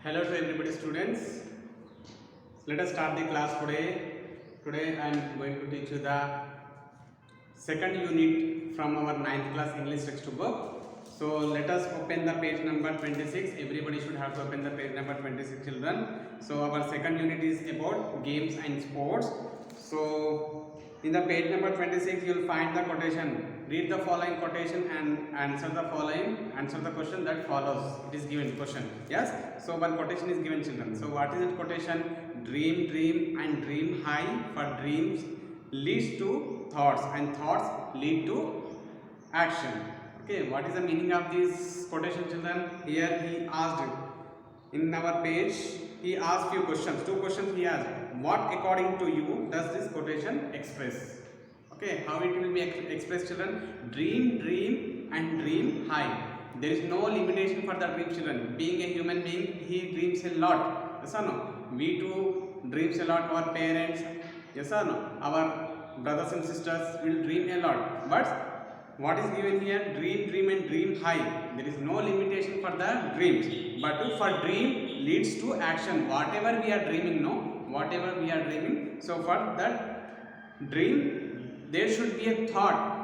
Hello to everybody students. Let us start the class today. Today I am going to teach you the second unit from our 9th class English textbook. So let us open the page number 26. Everybody should have to open the page number 26, children. So our second unit is about games and sports. So in the page number 26 you will find the quotation. Read the following quotation and answer the question that follows. It is given question. Yes. So one quotation is given, children. So what is that quotation? Dream, dream and dream high, for dreams leads to thoughts and thoughts lead to action. Okay, what is the meaning of this quotation, children? Here he asked in our page, he asked few questions. Two questions he asked. What according to you does this quotation express? Okay, how it will be expressed, children? Dream, dream and dream high. There is no limitation for the dream, children. Being a human being, he dreams a lot. Yes or no? We too dreams a lot. Our parents, yes or no? Our brothers and sisters will dream a lot. But what is given here? Dream, dream and dream high. There is no limitation for the dreams. But for dream leads to action. Whatever we are dreaming, no? Whatever we are dreaming. So for that dream, there should be a thought.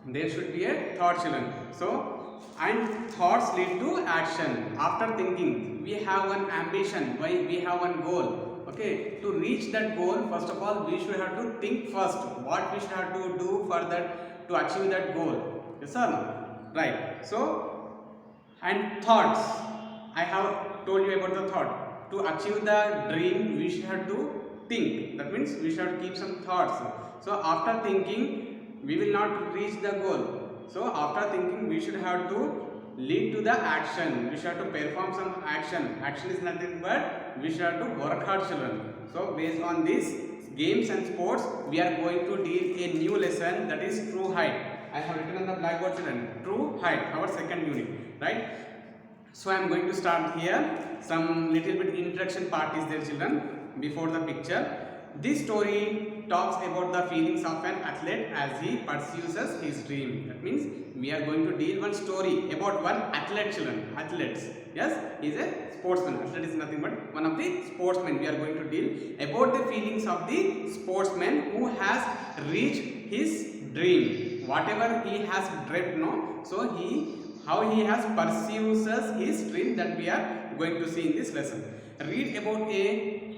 There should be a thought, children. So, and thoughts lead to action. After thinking, we have one ambition. Why? We have one goal. Okay, to reach that goal, first of all, we should have to think first. What we should have to do for that, to achieve that goal. Yes or no? Right. So, and thoughts. I have told you about the thought. To achieve the dream, we should have to think. That means we should keep some thoughts. So after thinking, we will not reach the goal. So after thinking, we should have to lead to the action. We should have to perform some action. Action is nothing but we should have to work hard, children. So based on this games and sports, we are going to deal a new lesson, that is true height. I have written on the blackboard, children. True height, our second unit, right? So I am going to start here. Some little bit introduction part is there, children, before the picture. This story talks about the feelings of an athlete as he pursues his dream. That means we are going to deal one story about one athlete, children. Athletes. Yes, he is a sportsman. Athlete is nothing but one of the sportsmen. We are going to deal about the feelings of the sportsman who has reached his dream. Whatever he has dreamt, no. So how he has pursues his dream, that we are going to see in this lesson. Read about a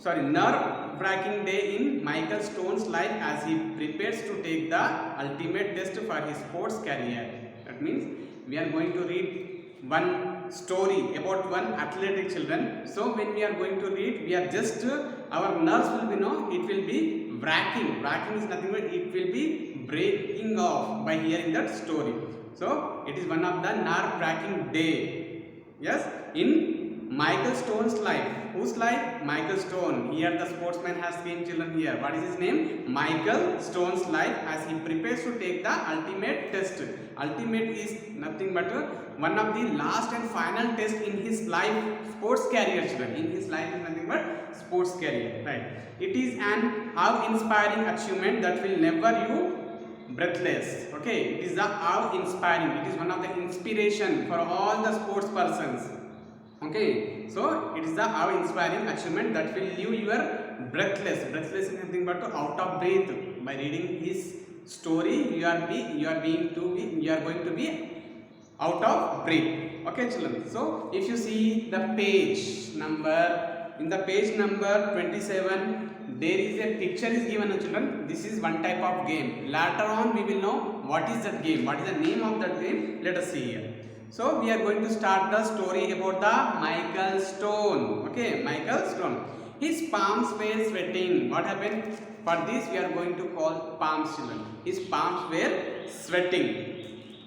nerve-wracking day in Michael Stone's life as he prepares to take the ultimate test for his sports career. That means we are going to read one story about one athletic, children. So when we are going to read, we are just our nerves will be it will be wracking. Wracking is nothing but it will be breaking off by hearing that story. So it is one of the nerve-wracking day. Yes, in Michael Stone's life. Whose life? Michael Stone. Here the sportsman has came, children, here. What is his name? Michael Stone's life as he prepares to take the ultimate test. Ultimate is nothing but one of the last and final test in his life, sports career, children. In his life is nothing but sports career. Right. It is an awe-inspiring achievement that will never you breathless. Okay. It is the awe-inspiring. It is one of the inspiration for all the sports persons. Okay, so it is the awe-inspiring achievement that will leave your breathless. Breathless is nothing but out of breath. By reading his story, you are going to be out of breath. Okay, children. So if you see the page number, in the page number 27, there is a picture is given, children. This is one type of game. Later on, we will know what is that game. What is the name of that game? Let us see here. So we are going to start the story about the Michael Stone. Okay, Michael Stone. His palms were sweating. What happened? For this we are going to call palms, children. His palms were sweating.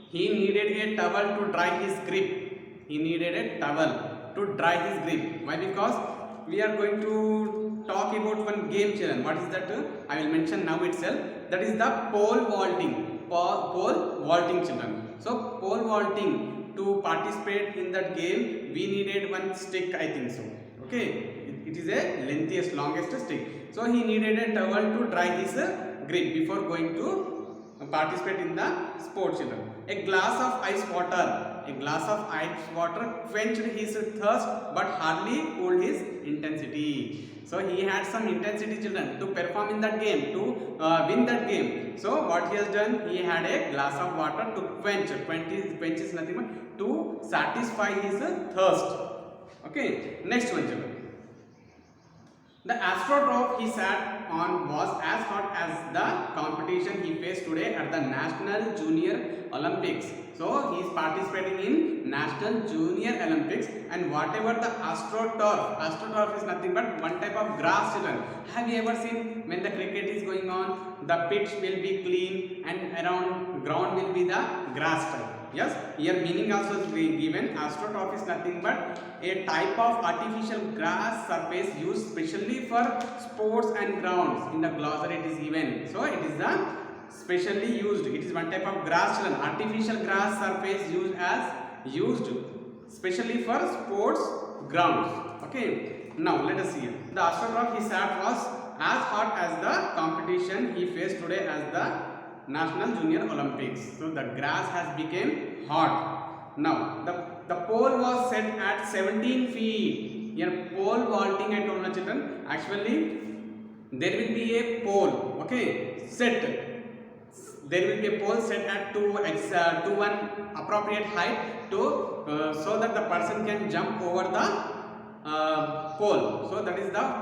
He needed a towel to dry his grip. He needed a towel to dry his grip. Why? Because we are going to talk about one game, children. What is that? I will mention now itself. That is the pole vaulting. Pole vaulting, children. So pole vaulting. To participate in that game, we needed one stick, I think so. Okay, it is a longest stick. So he needed a towel to dry his grip before going to participate in the sport, children. A glass of ice water quenched his thirst but hardly cooled his intensity. So he had some intensity, children, to perform in that game, to win that game. So what he has done, he had a glass of water to quench is nothing but to satisfy his thirst. Okay, next one, children. The astroturf he sat on was as hot as the competition he faced today at the National Junior Olympics. So he is participating in National Junior Olympics, and whatever the astroturf is nothing but one type of grass, children. Have you ever seen when the cricket is going on, the pitch will be clean and around ground will be the grass type. Yes, here meaning also is being given. Astroturf is nothing but a type of artificial grass surface used specially for sports and grounds. In the glossary it is given. So it is the specially used. It is one type of grass, children. Artificial grass surface used specially for sports grounds. Okay. Now let us see here. The astroturf he sat was as hot as the competition he faced today as the National Junior Olympics. So the grass has become hot. Now the pole was set at 17 feet. Here pole vaulting I told you, children. Actually there will be a pole. Okay, set. There will be a pole set at to one appropriate height to so that the person can jump over the pole. So that is the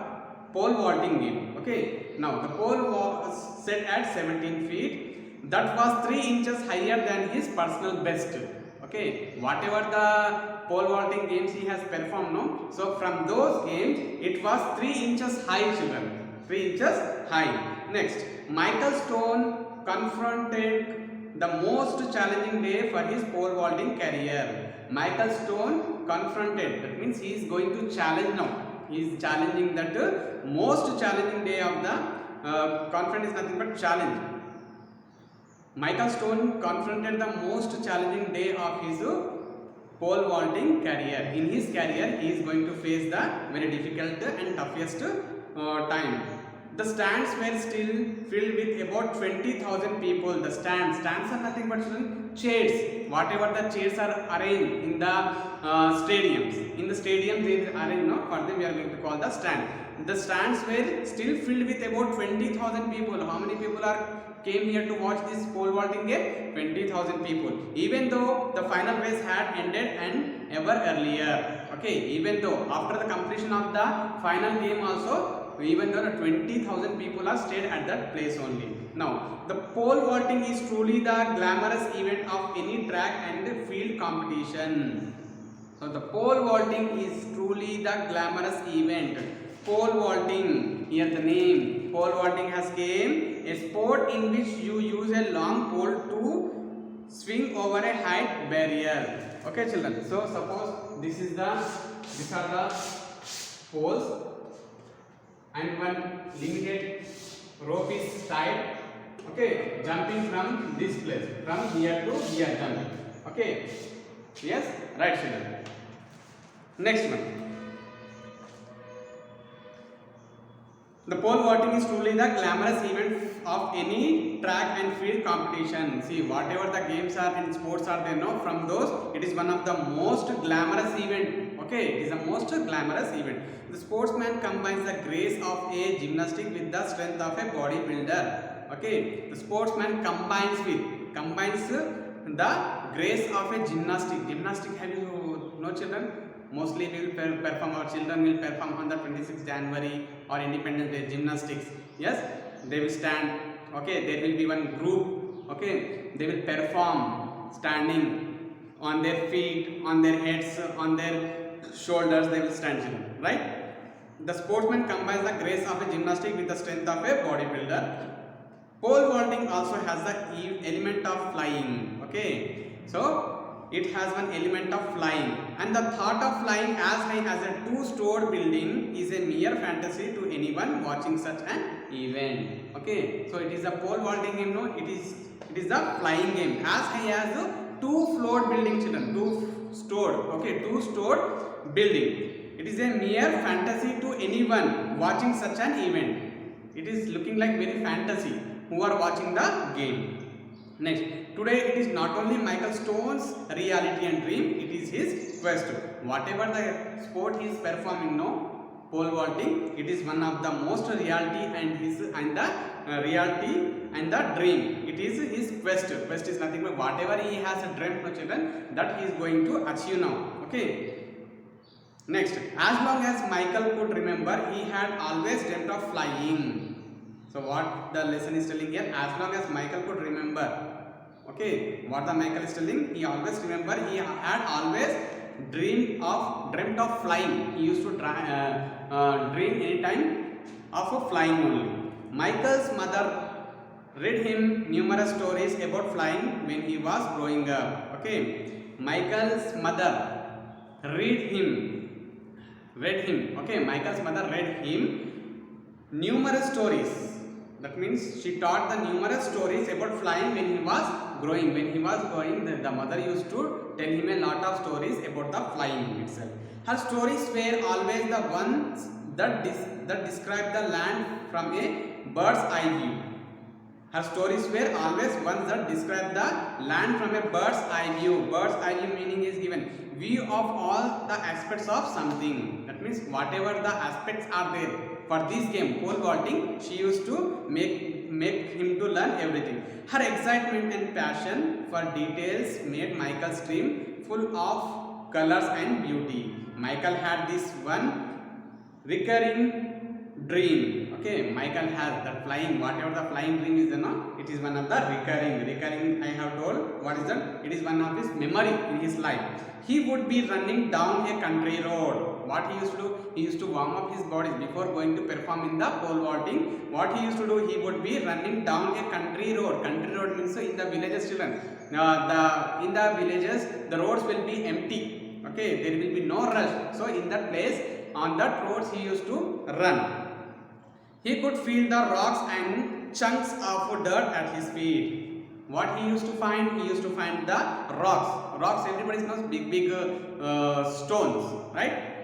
pole vaulting game. Okay. Now the pole was set at 17 feet. That was 3 inches higher than his personal best. Okay, whatever the pole vaulting games he has performed, no? So from those games, it was 3 inches high, children. 3 inches high. Next, Michael Stone confronted the most challenging day for his pole vaulting career. Michael Stone confronted. That means he is going to challenge now. He is challenging that most challenging day of the confront is nothing but challenge. Michael Stone confronted the most challenging day of his pole vaulting career. In his career, he is going to face the very difficult and toughest time. The stands were still filled with about 20,000 people. The stands are nothing but chairs. Whatever the chairs are arranged in the stadiums. In the stadiums, they are arranged. No, for them we are going to call the stand. The stands were still filled with about 20,000 people. How many people came here to watch this pole vaulting game? 20,000 people. Even though the final race had ended and ever earlier. Okay, even though after the completion of the final game also, even though the 20,000 people are stayed at that place only. Now, the pole vaulting is truly the glamorous event of any track and field competition. So, the pole vaulting is truly the glamorous event. Pole vaulting, here the name, pole vaulting has came, a sport in which you use a long pole to swing over a height barrier. Okay, children. So suppose these are the poles and one limited rope is tied. Okay, jumping from this place, from here to here jumping. Okay, yes, right, children. Next one. The pole vaulting is truly the glamorous event of any track and field competition. See, whatever the games are and sports are there, no, from those, it is one of the most glamorous event. Okay, it is the most glamorous event. The sportsman combines the grace of a gymnastic with the strength of a bodybuilder. Okay, the sportsman combines the grace of a gymnastic. Gymnastic, have you know, children? Mostly we will perform, our children will perform on the 26th January or Independence Day gymnastics. Yes, they will stand. Okay, there will be one group. Okay, they will perform standing on their feet, on their heads, on their shoulders. They will stand, children. Right? The sportsman combines the grace of a gymnastic with the strength of a bodybuilder. Pole vaulting also has the element of flying. Okay, so it has one element of flying, and the thought of flying as high as a 2-story building is a mere fantasy to anyone watching such an event. Okay, so it is a pole vaulting game. No, it is the flying game as high as a 2-floor building, children. 2-story. Okay, 2-story building. It is a mere fantasy to anyone watching such an event. It is looking like very fantasy who are watching the game. Next, today it is not only Michael Stone's reality and dream, it is his quest. Whatever the sport he is performing now, pole vaulting, it is one of the most reality and the reality and the dream. It is his quest. Quest is nothing but whatever he has dreamt for children, that he is going to achieve now. Okay. Next, as long as Michael could remember, he had always dreamt of flying. So what the lesson is telling here, as long as Michael could remember, okay, what the Michael is telling, he always remember, he had always dreamt of flying. He used to dream any time of flying only. Michael's mother read him numerous stories about flying when he was growing up. Okay, Michael's mother read him. Okay, Michael's mother read him numerous stories. That means she taught the numerous stories about flying when he was growing. When he was growing, the mother used to tell him a lot of stories about the flying itself. Her stories were always the ones that describe the land from a bird's eye view. Her stories were always ones that describe the land from a bird's eye view. Bird's eye view meaning is given view of all the aspects of something. That means whatever the aspects are there for this game, pole vaulting, she used to make him to learn everything. Her excitement and passion for details made Michael's dream full of colors and beauty. Michael had this one recurring dream. Okay, Michael has that flying, whatever the flying dream is, it is one of the recurring. I have told what is that? It is one of his memory in his life. He would be running down a country road. What he used to do? He used to warm up his body before going to perform in the pole vaulting. What he used to do? He would be running down a country road. Country road means in the villages, children. In the villages, the roads will be empty. Okay, there will be no rush. So in that place, on that roads, he used to run. He could feel the rocks and chunks of dirt at his feet. What he used to find? He used to find the rocks. Rocks, everybody knows, big stones, right?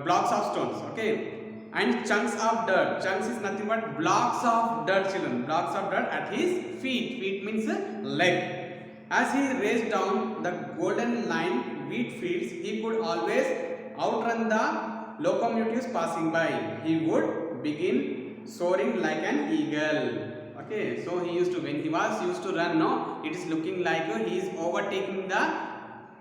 Blocks of stones, okay? And chunks of dirt. Chunks is nothing but blocks of dirt, children. Blocks of dirt at his feet. Feet means leg. As he raced down the golden line wheat fields, he could always outrun the locomotives passing by. He would begin soaring like an eagle. Okay, so he used to, when he was used to run, no, it is looking like he is overtaking the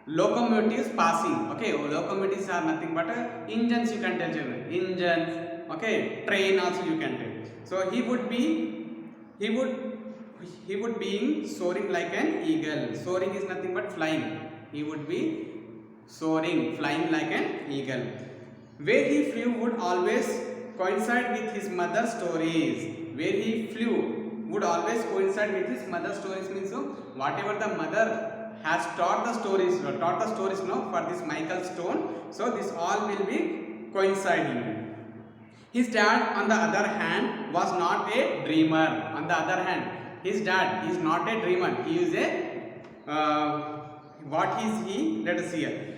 locomotives passing. Okay, locomotives are nothing but engines, you can tell, children. Engines, okay, train also you can tell. So he would be soaring like an eagle. Soaring is nothing but flying. He would be soaring, flying like an eagle. Where he flew would always coincide with his mother's stories. Where he flew would always coincide with his mother's stories means whatever the mother has taught the stories for this Michael Stone. So this all will be coinciding. His dad, on the other hand, was not a dreamer. On the other hand, his dad is not a dreamer. He is a what is he? Let us see here.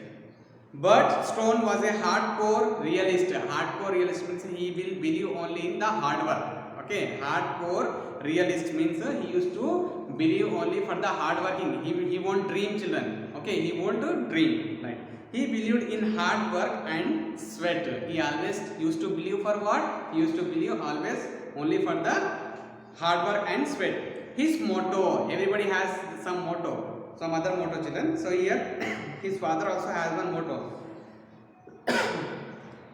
But Stone was a hardcore realist. Hardcore realist means he will believe only in the hard work. Okay, hardcore realist means he used to believe only for the hard working. He won't dream, children. Okay, he won't dream. Right. He believed in hard work and sweat. He always used to believe for what? He used to believe always only for the hard work and sweat. His motto, everybody has some motto, some other motto, children. So here his father also has one motto.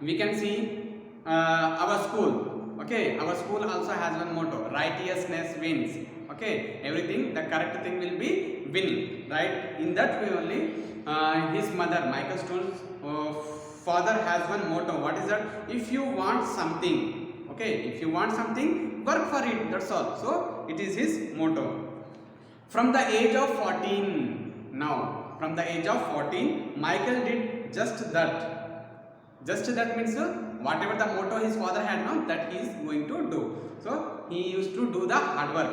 We can see our school. Okay, our school also has one motto: righteousness wins. Okay, everything, the correct thing will be winning, right? In that way only, his mother, Michael Stone's father, has one motto. What is that? If you want something, okay, if you want something, work for it. That's all. So it is his motto. From the age of 14, now, from the age of 14, Michael did just that. Just that means whatever the motto his father had, now that he is going to do. So he used to do the hard work.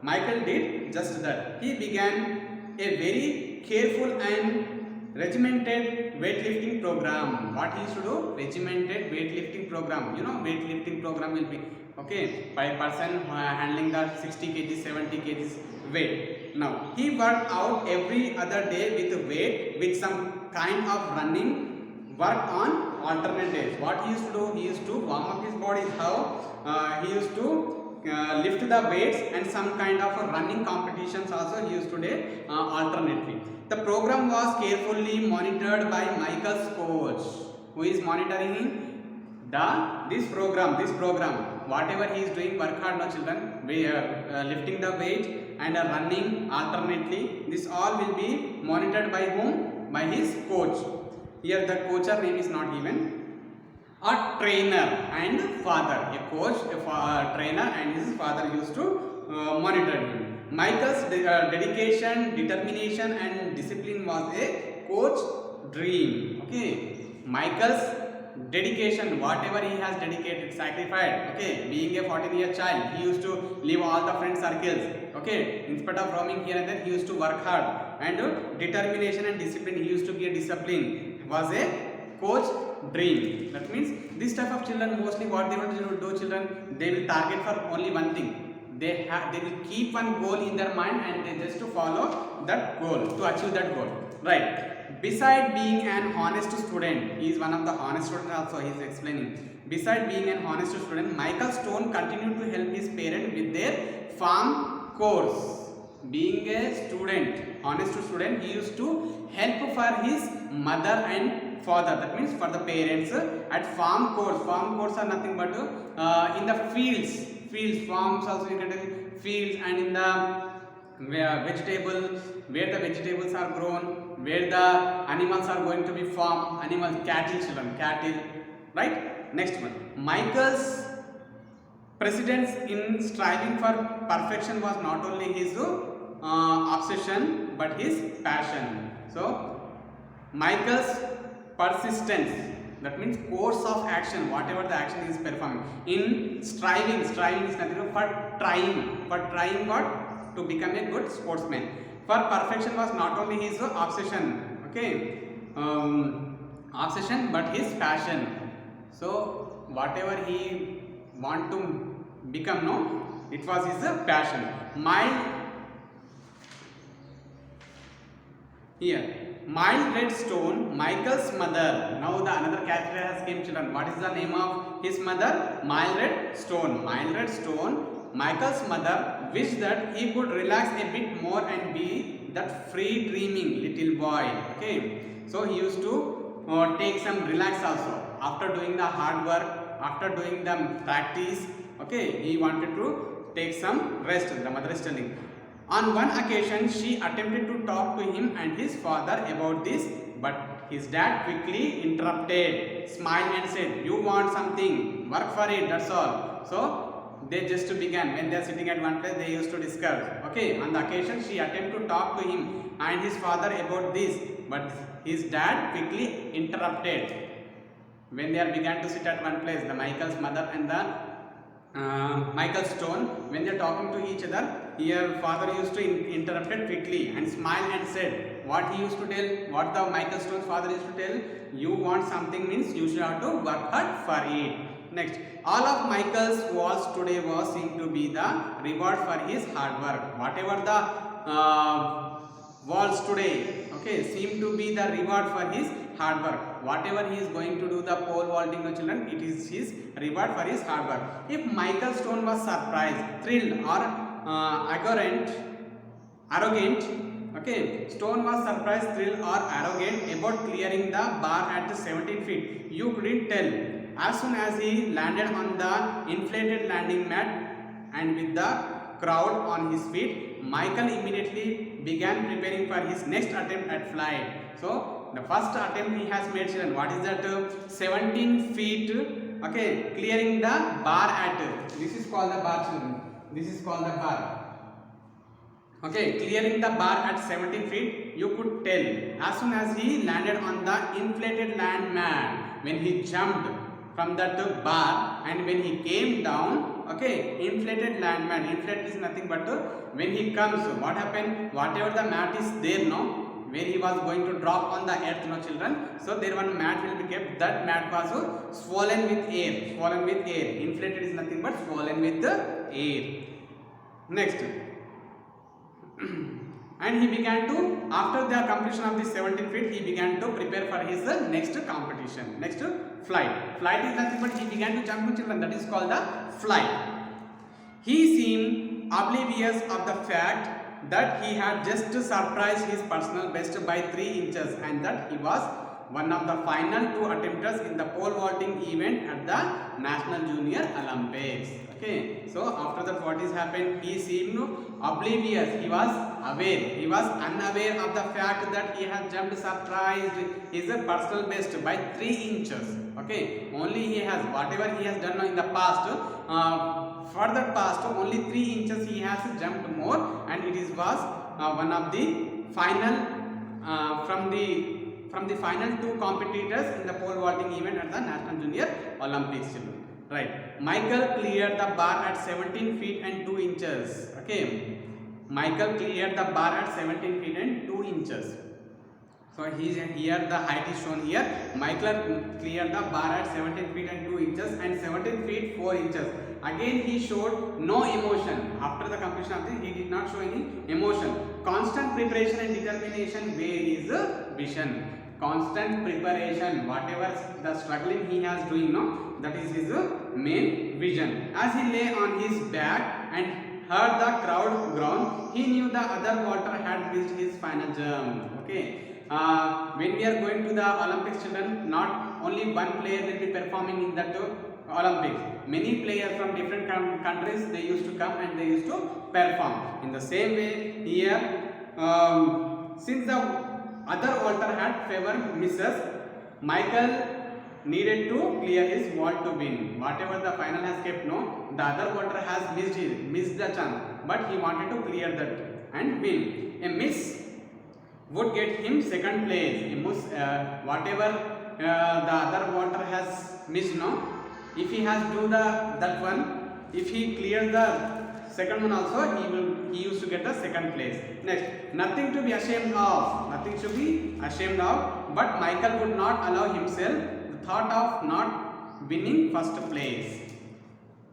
Michael did just that. He began a very careful and regimented weightlifting program. What he used to do? Regimented weightlifting program. You know, weightlifting program will be, okay, by a person handling the 60 kgs, 70 kgs weight. Now he worked out every other day with weight with some kind of running work on alternate days. What he used to do, he used to warm up his body. How he used to lift the weights and some kind of running competitions also he used to do alternately. The program was carefully monitored by Michael's coach. Who is monitoring him? This program, whatever he is doing, work hard, no children, we lifting the weight and running alternately, this all will be monitored by whom? By his coach. Here the coach name is not given. A trainer and father. A coach, a trainer and his father used to monitor him. Michael's dedication, determination and discipline was a coach dream. Okay, Michael's dedication, whatever he has dedicated, sacrificed, okay, being a 14-year child, he used to leave all the friend circles, okay, instead of roaming here and there, he used to work hard, and determination and discipline, he used to be a discipline, was a coach dream. That means this type of children, mostly what they want to do, children, they will target for only one thing. They will keep one goal in their mind and they just to follow that goal, to achieve that goal, right? Beside being an honest student, he is one of the honest students also, he is explaining. Beside being an honest student, Michael Stone continued to help his parents with their farm chores. Being a student, honest student, he used to help for his mother and father. That means for the parents at farm chores. Farm chores are nothing but in the fields, farms also you can tell, fields, and in the vegetable, where the vegetables are grown, where the animals are going to be farmed, animals, cattle, children, cattle, right? Next one, Michael's precedence in striving for perfection was not only his obsession but his passion. So Michael's persistence, that means course of action, whatever the action is performing in striving is nothing for trying what, to become a good sportsman. For perfection was not only his obsession, okay, obsession, but his passion. So whatever he want to become, no, it was his passion. Mildred Stone, Michael's mother. Now the another character has came, children. What is the name of his mother? Mildred Stone. Mildred Stone, Michael's mother, wished that he could relax a bit more and be that free dreaming little boy. Okay, so he used to take some relax also after doing the hard work, after doing the practice. Okay, he wanted to take some rest. The mother is telling. On one occasion, she attempted to talk to him and his father about this, but his dad quickly interrupted, smiled and said, "You want something, work for it, that's all." So they just began, when they are sitting at one place, they used to discuss. Okay, on the occasion, she attempted to talk to him and his father about this, but his dad quickly interrupted. When they are began to sit at one place, the Michael's mother and the Michael Stone, when they are talking to each other, here father used to interrupt it quickly and smile and said, what he used to tell, what the Michael Stone's father used to tell, you want something means you should have to work hard for it. Next, all of Michael's walls today was seen to be the reward for his hard work. Whatever the walls today, okay, seem to be the reward for his hard work. Whatever he is going to do the pole vaulting, the children, it is his reward for his hard work. If Michael Stone was surprised, thrilled or arrogant, okay, Stone was surprised, thrilled or arrogant about clearing the bar at the 17 feet. You couldn't tell. As soon as he landed on the inflated landing mat and with the crowd on his feet, Michael immediately began preparing for his next attempt at flight. So the first attempt he has made, children, what is that? 17 feet, okay, clearing the bar at, this is called the bar, children, this is called the bar. Okay, clearing the bar at 17 feet, you could tell. As soon as he landed on the inflated land mat, when he jumped from that bar and when he came down, okay, inflated land mat, inflated is nothing but when he comes, what happened? Whatever the mat is there, no, where he was going to drop on the earth, no, children. So there one mat will be kept. That mat was swollen with air. Swollen with air. Inflated is nothing but swollen with the air. Next, and he began to, after the completion of the 17 feet, he began to prepare for his next competition, next flight. Flight is nothing but he began to jump, children. That is called the flight. He seemed oblivious of the fact that he had just surpassed his personal best by 3 inches and that he was one of the final 2 attempters in the pole vaulting event at the National Junior Olympics. Okay, so after that what is happened? He seemed oblivious. He was aware. He was unaware of the fact that he had jumped surprised his personal best by 3 inches. Okay, only he has, whatever he has done in the past, for the past only 3 inches he has jumped more, and it is was one of the final from the final 2 competitors in the pole vaulting event at the National Junior Olympics, children. Right. Michael cleared the bar at 17 feet and 2 inches. Okay. Michael cleared the bar at 17 feet and 2 inches. So here the height is shown here. Michael cleared the bar at 17 feet and 2 inches and 17 feet 4 inches. Again he showed no emotion. After the completion of this, he did not show any emotion. Constant preparation and determination, where is vision? Constant preparation, whatever the struggling he has doing now, that is his main vision. As he lay on his back and heard the crowd groan, he knew the other water had reached his final jump. Okay. When we are going to the Olympics, children, not only one player will be performing in that Olympics. Many players from different countries, they used to come and they used to perform. In the same way here, since the other vaulter had favored misses, Michael needed to clear his vault to win. Whatever the final has kept, no, the other vaulter has missed the chance, but he wanted to clear that and win. A miss would get him second place. Whatever the other vaulter has missed, no, if he has do that one, if he clears the second one also, he used to get the second place. Next, nothing to be ashamed of. Nothing to be ashamed of. But Michael would not allow himself the thought of not winning first place.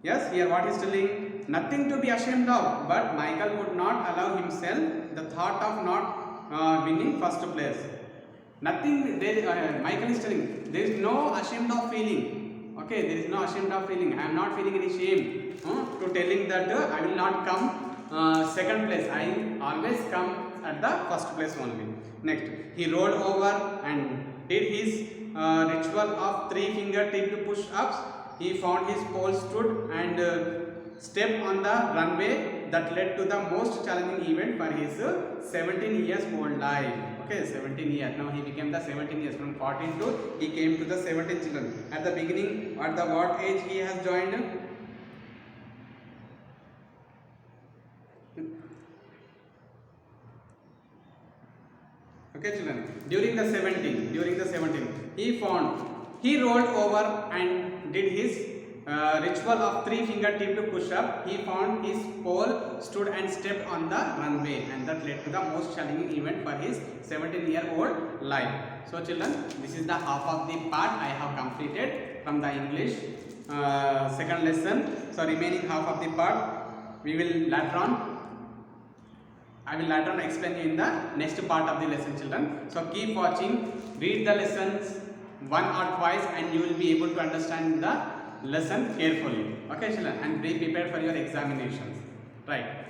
Yes, here what is telling? Nothing to be ashamed of. But Michael would not allow himself the thought of not winning first place. Nothing. Michael is telling there is no ashamed of feeling. Okay, there is no ashamed of feeling. I am not feeling any shame to telling that I will not come second place. I always come at the first place only. Next, he rolled over and did his ritual of 3 finger tip push-ups. He found his pole stood and stepped on the runway that led to the most challenging event for his 17 years old life. Okay, 17 years. Now he became the 17 years. From 14 to he came to the 17 children. At the beginning, at the what age he has joined? Okay, children. During the 17, he rolled over and did his ritual of 3 finger tip push-up. He found his pole stood and stepped on the runway, and that led to the most challenging event for his 17-year-old life. So children, this is the half of the part I have completed from the English second lesson. So remaining half of the part we will later on, I will later on explain you in the next part of the lesson, children. So keep watching, read the lessons one or twice, and you will be able to understand the lesson carefully. Okay, children, and be prepared for your examinations. Right.